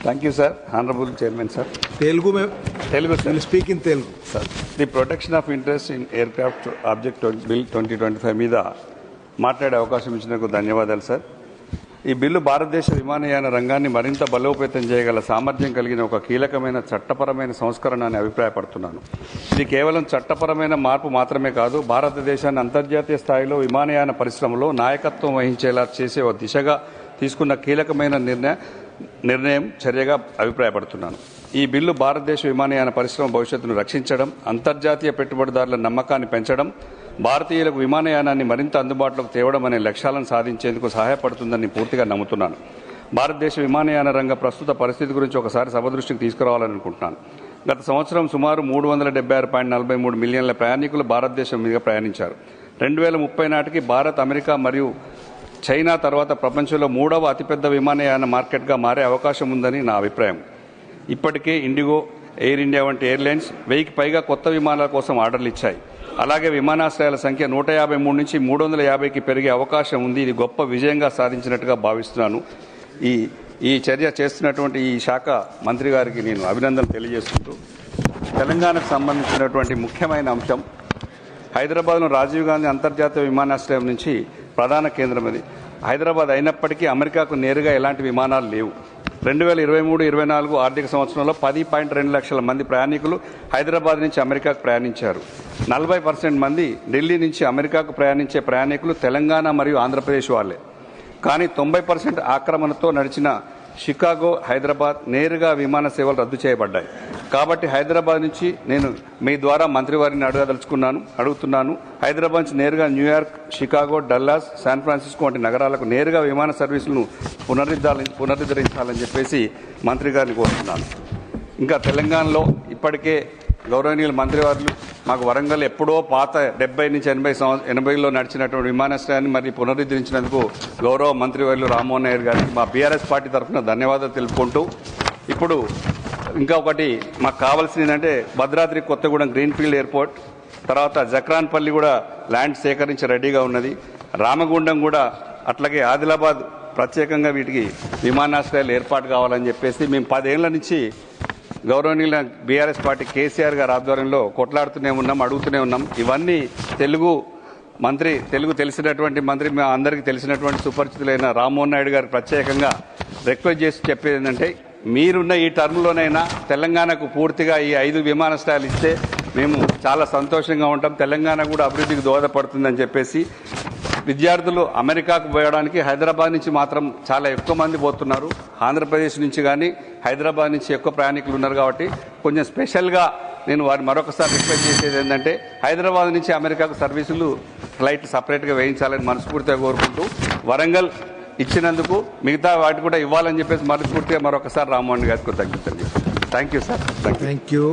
Thank you, sir. Honorable Chairman, sir. Telugu में Telugu, sir. will speak in Telugu. Sir, the protection of interest in aircraft object bill 2025 మీద మాట్లాడే అవకాశం ఇచ్చినందుకు ధన్యవాదాలు sir. ఈ bill భారతదేశ విమానయాన రంగాన్ని మరింత బలోపేతం చేయగల సామర్థ్యం కలిగిన ఒక కీలకమైన చట్టపరమైన సంస్కరణ అని అభిప్రాయపడుతున్నాను. ఇది కేవలం చట్టపరమైన మార్పు మాత్రమే కాదు, భారతదేశాన్ని అంతర్జాతీయ స్థాయిలో విమానయాన పరిశ్రమలో నాయకత్వం వహించేలా చేసే ఒక దిశగా తీసుకున్న కీలకమైన నిర్ణయం చర్యగా అభిప్రాయపడుతున్నాను. ఈ బిల్లు భారతదేశ విమానయాన పరిశ్రమ భవిష్యత్తును రక్షించడం, అంతర్జాతీయ పెట్టుబడిదారుల నమ్మకాన్ని పెంచడం, భారతీయులకు విమానయానాన్ని మరింత అందుబాటులోకి తేవడం అనే లక్ష్యాలను సాధించేందుకు సహాయపడుతుందని పూర్తిగా నమ్ముతున్నాను. భారతదేశ విమానయాన రంగ ప్రస్తుత పరిస్థితి గురించి ఒకసారి సభ దృష్టికి తీసుకురావాలని అనుకుంటున్నాను. గత సంవత్సరం సుమారు 376.43 మిలియన్ల ప్రయాణికులు భారతదేశం మీద ప్రయాణించారు. 2030 నాటికి భారత్, అమెరికా మరియు చైనా తర్వాత ప్రపంచంలో 3వ అతిపెద్ద విమానయాన మార్కెట్గా మారే అవకాశం ఉందని నా అభిప్రాయం. ఇప్పటికే ఇండిగో, ఎయిర్ ఇండియా వంటి ఎయిర్లైన్స్ 1000కి పైగా కొత్త విమానాల కోసం ఆర్డర్లు ఇచ్చాయి. అలాగే విమానాశ్రయాల సంఖ్య 153 నుంచి 350కి పెరిగే అవకాశం ఉంది. ఇది గొప్ప విజయంగా సాధించినట్టుగా భావిస్తున్నాను. ఈ చర్య చేస్తున్నటువంటి ఈ శాఖ మంత్రి గారికి నేను అభినందనలు తెలియజేసుకుంటూ, తెలంగాణకు సంబంధించినటువంటి ముఖ్యమైన అంశం హైదరాబాద్లో రాజీవ్ గాంధీ అంతర్జాతీయ విమానాశ్రయం నుంచి ప్రధాన కేంద్రం అది. హైదరాబాద్ అయినప్పటికీ అమెరికాకు నేరుగా ఎలాంటి విమానాలు లేవు. 2023-24 ఆర్థిక సంవత్సరంలో 10.2 లక్షల మంది ప్రయాణికులు హైదరాబాద్ నుంచి అమెరికాకు ప్రయాణించారు. 40% మంది ఢిల్లీ నుంచి అమెరికాకు ప్రయాణించే ప్రయాణికులు తెలంగాణ మరియు ఆంధ్రప్రదేశ్ వాళ్లే. కానీ 90% ఆక్రమణతో నడిచిన షికాగో, హైదరాబాద్ నేరుగా విమాన సేవలు రద్దు చేయబడ్డాయి. కాబట్టి హైదరాబాద్ నుంచి నేను మీ ద్వారా మంత్రివారిని అడుగుతున్నాను, హైదరాబాద్ నుంచి నేరుగా New York, Chicago, Dallas, San Francisco వంటి నగరాలకు నేరుగా విమాన సర్వీసులను పునరుద్ధరించాలని చెప్పేసి మంత్రి గారిని కోరుతున్నాను. ఇంకా తెలంగాణలో ఇప్పటికే గౌరవనీయుల మంత్రివారులు మాకు వరంగల్ ఎప్పుడో పాత 70 నుంచి 80లో నడిచినటువంటి విమానాశ్రయాన్ని మరి పునరుద్ధరించినందుకు గౌరవ మంత్రివర్యులు రామ్మోహన్ నాయుడు గారికి మా బీఆర్ఎస్ పార్టీ తరఫున ధన్యవాదాలు తెలుపుకుంటూ, ఇప్పుడు ఇంకా ఒకటి మాకు కావాల్సింది ఏంటంటే భద్రాద్రి కొత్తగూడెం గ్రీన్ఫీల్డ్ ఎయిర్పోర్ట్, తర్వాత జక్రాన్పల్లి కూడా ల్యాండ్ సేకరించి రెడీగా ఉన్నది. రామగుండం కూడా, అట్లాగే ఆదిలాబాద్ ప్రత్యేకంగా వీటికి విమానాశ్రయాలు ఏర్పాటు కావాలని చెప్పేసి మేము 10 ఏళ్ల నుంచి గౌరవనీయుల బీఆర్ఎస్ పార్టీ కేసీఆర్ గారి ఆధ్వర్యంలో కొట్లాడుతూనే ఉన్నాం, అడుగుతూనే ఉన్నాం. ఇవన్నీ తెలుగు తెలిసినటువంటి మంత్రి, మా అందరికీ తెలిసినటువంటి సుపరిచితులైన రామ్మోహన్ నాయుడు గారికి ప్రత్యేకంగా రిక్వెస్ట్ చేసి చెప్పేది ఏంటంటే, మీరున్న ఈ టర్మ్లోనైనా తెలంగాణకు పూర్తిగా ఈ 5 విమానాశ్రయాలు ఇస్తే మేము చాలా సంతోషంగా ఉంటాం, తెలంగాణ కూడా అభివృద్ధికి దోహదపడుతుందని చెప్పేసి. విద్యార్థులు అమెరికాకు పోయడానికి హైదరాబాద్ నుంచి మాత్రం చాలా ఎక్కువ మంది పోతున్నారు. ఆంధ్రప్రదేశ్ నుంచి కానీ హైదరాబాద్ నుంచి ఎక్కువ ప్రయాణికులు ఉన్నారు. కాబట్టి కొంచెం స్పెషల్గా నేను వారిని మరొకసారి రిక్వెస్ట్ చేసేది ఏంటంటే, హైదరాబాద్ నుంచి అమెరికాకు సర్వీసులు ఫ్లైట్ సపరేట్గా వేయించాలని మనస్ఫూర్తిగా కోరుకుంటూ, వరంగల్ ఇచ్చినందుకు మిగతా వాటి కూడా ఇవ్వాలని చెప్పేసి మనస్ఫూర్తిగా మరొకసారి రామ్మోహన్ గారికి కృతజ్ఞతలు. Thank you sir. Thank you.